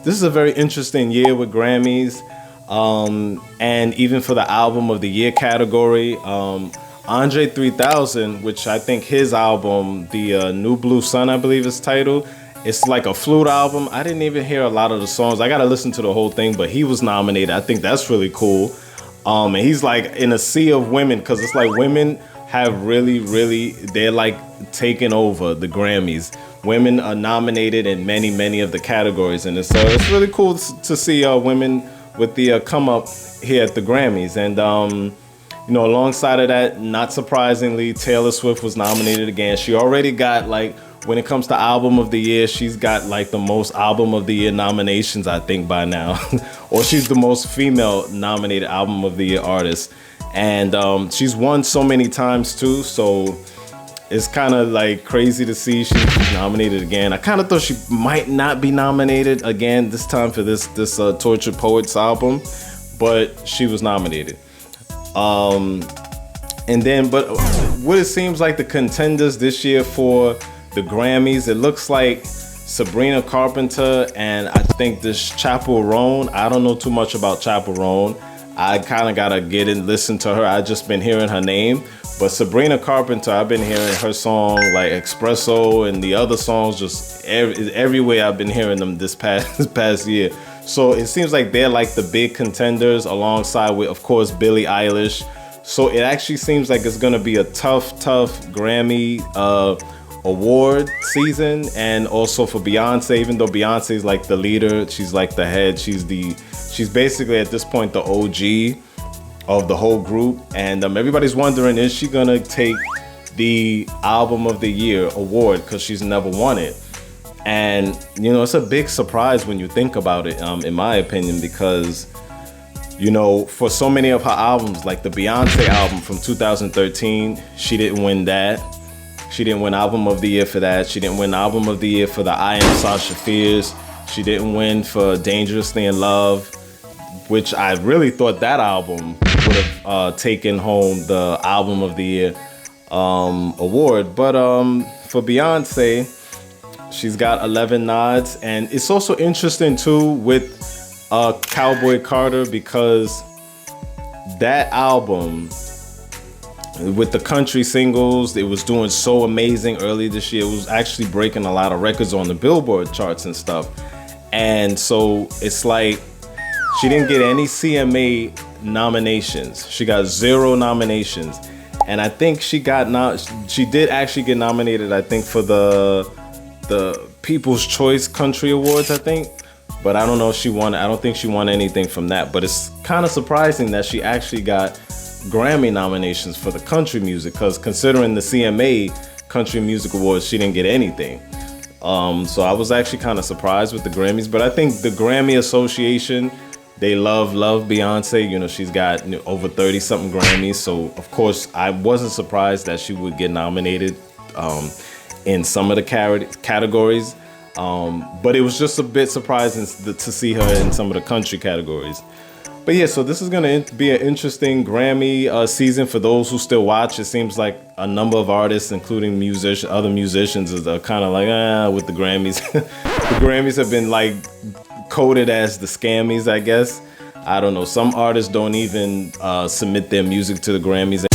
This is a very interesting year with Grammys, and even for the album of the year category. Andre 3000, which I think his album, the New Blue Sun, I believe is titled. It's like a flute album. I didn't even hear a lot of the songs. I gotta listen to the whole thing, but he was nominated. I think that's really cool. And he's like in a sea of women, because it's like women have really, they're like taking over the Grammys. Women are nominated in many of the categories, and it's really cool to see women with the come up here at the Grammys. And you know, alongside of that, not surprisingly, Taylor Swift was nominated again. She already got, like, when it comes to album of the year, she's got like the most album of the year nominations, I think, by now. Or she's the most female nominated album of the year artist. And she's won so many times too, so it's kind of like crazy to see she's nominated again. I kind of thought she might not be nominated again this time for this Tortured Poets album, but she was nominated. And then, but what it seems like the contenders this year for the Grammys, it looks like Sabrina Carpenter and I think this Chappell Roan. I don't know too much about Chappell Roan. I kind of gotta get and listen to her. I just been hearing her name, but Sabrina Carpenter, I've been hearing her song like Espresso and the other songs just everywhere. I've been hearing them this past year. So it seems like they're like the big contenders, alongside with, of course, Billie Eilish. So it actually seems like it's gonna be a tough Grammy award season. And also for Beyonce, even though Beyonce is like the leader, she's like the head, she's basically at this point the OG of the whole group. And everybody's wondering, is she gonna take the album of the year award, because she's never won it. And you know, it's a big surprise when you think about it, in my opinion, because you know, for so many of her albums, like the Beyonce album from 2013, she didn't win that. She didn't win album of the year for that. She didn't win album of the year for the I Am Sasha Fierce. She didn't win for Dangerously in Love, which I really thought that album would have taken home the album of the year award. But for Beyonce, she's got 11 nods. And it's also interesting too with Cowboy Carter, because that album with the country singles, it was doing so amazing early this year. It was actually breaking a lot of records on the Billboard charts and stuff. And so it's like she didn't get any CMA nominations. She got 0 nominations. And I think she did actually get nominated, I think, for the People's Choice Country Awards, I think. But I don't know if she won. I don't think she won anything from that. But it's kind of surprising that she actually got Grammy nominations for the country music, because considering the CMA Country Music Awards, she didn't get anything. So I was actually kind of surprised with the Grammys. But I think the Grammy Association, they love Beyonce. You know, she's got over 30-something Grammys. So, of course, I wasn't surprised that she would get nominated in some of the categories. But it was just a bit surprising to see her in some of the country categories. But yeah, so this is going to be an interesting Grammy season for those who still watch. It seems like a number of artists, including other musicians, are kind of like, with the Grammys. The Grammys have been like coded as the scammies, I guess. I don't know. Some artists don't even submit their music to the Grammys